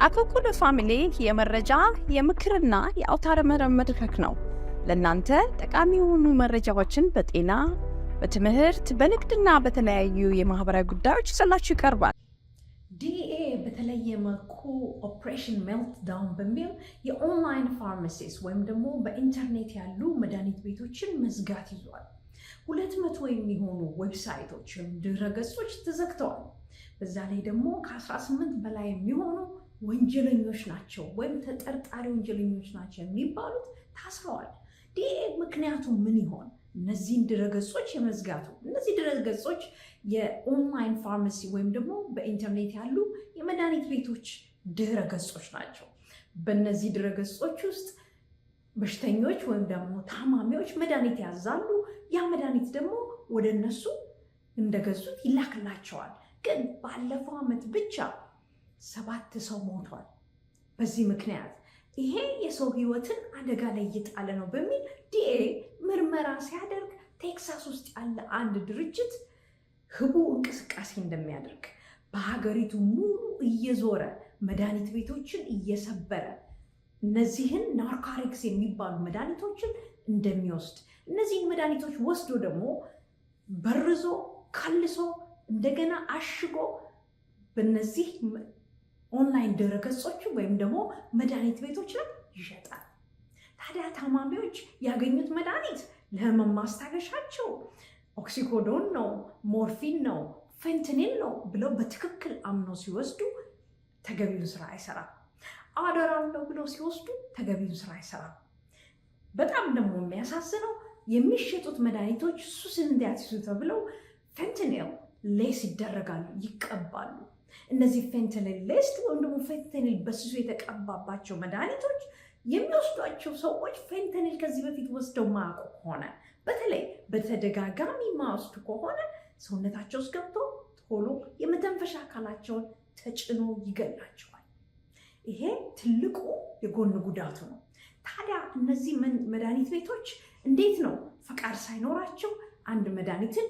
አኮኩሉ ፋሚሊ የመረጃ የምክርና የአውታረ መረብ መድረክ ነው። ለእናንተ ጠቃሚ የሆኑ መረጃዎችን በጤና፣ በትምህርት፣ በንግድና በተለያዩ የማህበራዊ ጉዳዮች ይዘላችሁ ይቀርባል። ዲኤ በተለየ መልኩ ኦፕሬሽን ሜልትዳውን በሚል የኦንላይን ፋርማሲስ ወይም ደግሞ በኢንተርኔት ያሉ መድኃኒት ቤቶችን መዝጋት ይዟል። 200 የሚሆኑ ዌብሳይቶች ወይም ድረገጾች ተዘግተዋል። በዛ ላይ ደግሞ ከ18 በላይ የሚሆኑ ወንጀለኞች ናቸው ወይም ተጠርጣሪ ወንጀለኞች ናቸው የሚባሉት ታስረዋል። ዲኤ ምክንያቱ ምን ይሆን? እነዚህን ድረገጾች የመዝጋቱ እነዚህ ድረገጾች የኦንላይን ፋርማሲ ወይም ደግሞ በኢንተርኔት ያሉ የመድኃኒት ቤቶች ድረገጾች ናቸው። በእነዚህ ድረገጾች ውስጥ በሽተኞች ወይም ደግሞ ታማሚዎች መድኃኒት ያዛሉ። ያ መድኃኒት ደግሞ ወደ እነሱ እንደገዙት ይላክላቸዋል። ግን ባለፈው ዓመት ብቻ 7 ሰው ሞቷል። በዚህ ምክንያት ይሄ የሰው ህይወትን አደጋ ላይ እየጣለ ነው በሚል ዲኤ ምርመራ ሲያደርግ ቴክሳስ ውስጥ ያለ አንድ ድርጅት ህቡ እንቅስቃሴ እንደሚያደርግ በሀገሪቱ ሙሉ እየዞረ መድኃኒት ቤቶችን እየሰበረ እነዚህን ናርኮቲክስ የሚባሉ መድኃኒቶችን እንደሚወስድ እነዚህን መድኃኒቶች ወስዶ ደግሞ በርዞ ከልሶ እንደገና አሽጎ በእነዚህ ኦንላይን ድረገጾች ወይም ደግሞ መድኃኒት ቤቶች ላይ ይሸጣል። ታዲያ ታማሚዎች ያገኙት መድኃኒት ለህመም ማስታገሻቸው ኦክሲኮዶን ነው፣ ሞርፊን ነው፣ ፌንተኒል ነው ብለው በትክክል አምነው ሲወስዱ ተገቢውን ስራ አይሰራም። አደራል ነው ብለው ሲወስዱ ተገቢውን ስራ አይሰራም። በጣም ደግሞ የሚያሳዝነው የሚሸጡት መድኃኒቶች ሱስን እንዲያስይዙ ተብለው ፌንተኒል ሌስ ይደረጋሉ፣ ይቀባሉ። እነዚህ ፌንተኒል ሌስት ወይም ደግሞ ፌንተኒል በስሱ የተቀባባቸው መድኃኒቶች የሚወስዷቸው ሰዎች ፌንተኒል ከዚህ በፊት ወስደው ማያውቁ ከሆነ በተለይ በተደጋጋሚ ማወስዱ ከሆነ ሰውነታቸው ውስጥ ገብቶ ቶሎ የመተንፈሻ አካላቸውን ተጭኖ ይገላቸዋል። ይሄ ትልቁ የጎን ጉዳቱ ነው። ታዲያ እነዚህ መድኃኒት ቤቶች እንዴት ነው ፈቃድ ሳይኖራቸው አንድ መድኃኒትን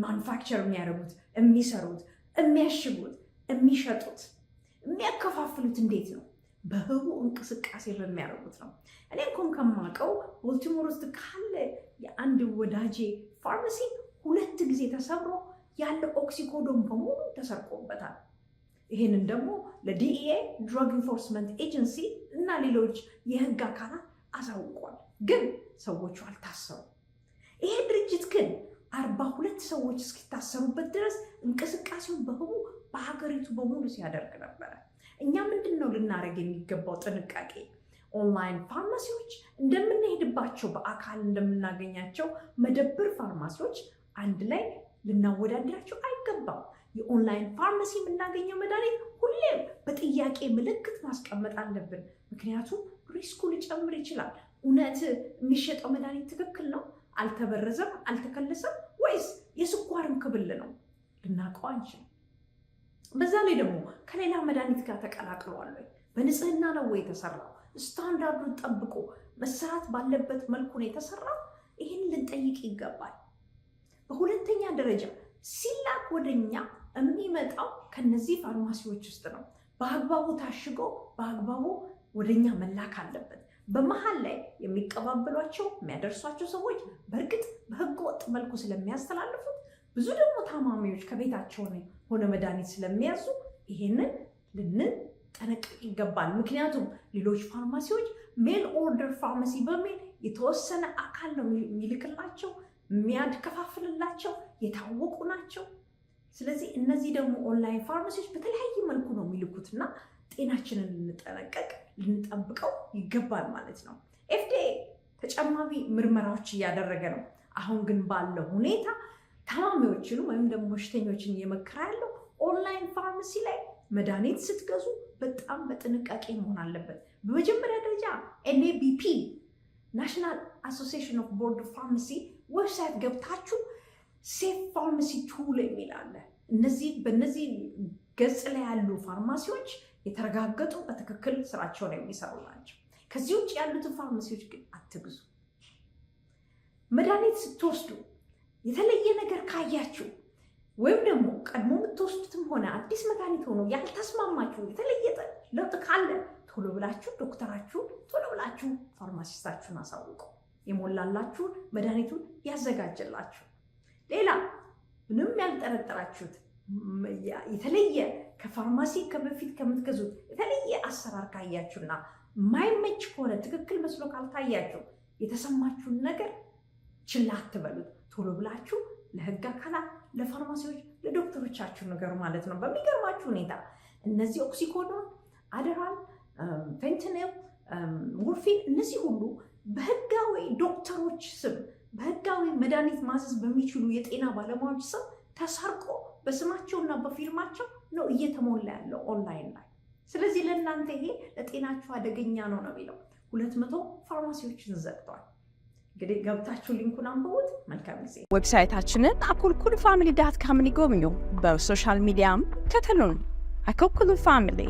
ማኑፋክቸር የሚያደርጉት፣ የሚሰሩት፣ የሚያሽጉት፣ የሚሸጡት፣ የሚያከፋፍሉት? እንዴት ነው? በህቡ እንቅስቃሴ በሚያደርጉት ነው። እኔ እንኳን ከማውቀው ቦልቲሞር ውስጥ ካለ የአንድ ወዳጄ ፋርማሲ 2 ጊዜ ተሰብሮ ያለ ኦክሲኮዶን በሙሉ ተሰርቆበታል። ይህንን ደግሞ ለዲኢኤ ድራግ ኢንፎርስመንት ኤጀንሲ እና ሌሎች የህግ አካላት አሳውቋል። ግን ሰዎቹ አልታሰሩ። ይሄ ድርጅት ግን 42 ሰዎች እስኪታሰሩበት ድረስ እንቅስቃሴውን በህቡ በሀገሪቱ በሙሉ ሲያደርግ ነበረ። እኛ ምንድን ነው ልናደርግ የሚገባው ጥንቃቄ? ኦንላይን ፋርማሲዎች እንደምንሄድባቸው በአካል እንደምናገኛቸው መደብር ፋርማሲዎች አንድ ላይ ልናወዳደራቸው አይገባም። የኦንላይን ፋርማሲ የምናገኘው መድኃኒት ሁሌም በጥያቄ ምልክት ማስቀመጥ አለብን። ምክንያቱም ሪስኩ ሊጨምር ይችላል። እውነት የሚሸጠው መድኃኒት ትክክል ነው? አልተበረዘም፣ አልተከለሰም ወይስ የስኳርን ክብል ነው? ልናውቀው አንችልም። በዛ ላይ ደግሞ ከሌላ መድኃኒት ጋር ተቀላቅለዋል ወይ? በንጽህና ነው ወይ የተሰራው? ስታንዳርዱን ጠብቆ መሰራት ባለበት መልኩ ነው የተሰራው? ይህን ልንጠይቅ ይገባል። በሁለተኛ ደረጃ ሲላክ ወደኛ የሚመጣው ከነዚህ ፋርማሲዎች ውስጥ ነው። በአግባቡ ታሽጎ በአግባቡ ወደኛ መላክ አለበት። በመሀል ላይ የሚቀባበሏቸው የሚያደርሷቸው ሰዎች በእርግጥ በህገ ወጥ መልኩ ስለሚያስተላልፉት ብዙ ደግሞ ታማሚዎች ከቤታቸው ሆነ መድኃኒት ስለሚያዙ ይሄንን ልንጠነቀቅ ይገባል። ምክንያቱም ሌሎች ፋርማሲዎች ሜል ኦርደር ፋርማሲ በሚል የተወሰነ አካል ነው የሚልክላቸው፣ የሚያከፋፍልላቸው፣ የታወቁ ናቸው። ስለዚህ እነዚህ ደግሞ ኦንላይን ፋርማሲዎች በተለያየ መልኩ ነው የሚልኩትና ጤናችንን ልንጠነቀቅ ልንጠብቀው ይገባል ማለት ነው። ኤፍዲኤ ተጨማሪ ምርመራዎች እያደረገ ነው። አሁን ግን ባለው ሁኔታ ታማሚዎችን ወይም ደግሞ በሽተኞችን እየመከረ ያለው ኦንላይን ፋርማሲ ላይ መድኃኒት ስትገዙ በጣም በጥንቃቄ መሆን አለበት። በመጀመሪያ ደረጃ ኤንኤቢፒ ናሽናል አሶሲዬሽን ኦፍ ቦርድ ኦፍ ፋርማሲ ዌብሳይት ገብታችሁ ሴፍ ፋርማሲ ቱል የሚል አለ። በእነዚህ ገጽ ላይ ያሉ ፋርማሲዎች የተረጋገጡ በትክክል ስራቸውን የሚሰሩ ናቸው። ከዚህ ውጭ ያሉትን ፋርማሲዎች ግን አትግዙ። መድኃኒት ስትወስዱ የተለየ ነገር ካያችሁ ወይም ደግሞ ቀድሞ የምትወስዱትም ሆነ አዲስ መድኃኒት ሆኖ ያልተስማማችሁ የተለየ ለውጥ ካለ ቶሎ ብላችሁ ዶክተራችሁን፣ ቶሎ ብላችሁ ፋርማሲስታችሁን አሳውቁ። የሞላላችሁን መድኃኒቱን ያዘጋጀላችሁ። ሌላ ምንም ያልጠረጠራችሁት የተለየ ከፋርማሲ ከበፊት ከምትገዙት የተለየ አሰራር ካያችሁና ማይመች ከሆነ ትክክል መስሎ ካልታያችሁ የተሰማችሁን ነገር ችላ አትበሉት። ቶሎ ብላችሁ ለህግ አካላት፣ ለፋርማሲዎች፣ ለዶክተሮቻችሁ ነገሩ ማለት ነው። በሚገርማችሁ ሁኔታ እነዚህ ኦክሲኮዶን፣ አደራል፣ ፌንታኒል፣ ሞርፊን እነዚህ ሁሉ በህጋዊ ዶክተሮች ስም በህጋዊ መድኃኒት ማዘዝ በሚችሉ የጤና ባለሙያዎች ስም ተሰርቆ በስማቸውና በፊርማቸው ነው እየተሞላ ያለው ኦንላይን ላይ። ስለዚህ ለእናንተ ይሄ ለጤናችሁ አደገኛ ነው የሚለው 200 ፋርማሲዎችን ዘግቷል። እንግዲህ ገብታችሁ ሊንኩን አንብቡት። መልካም ጊዜ። ዌብሳይታችንን akulkulufamily.com ይጎብኙ። በሶሻል ሚዲያም ከተሉን። አኩልኩሉ ፋሚሊ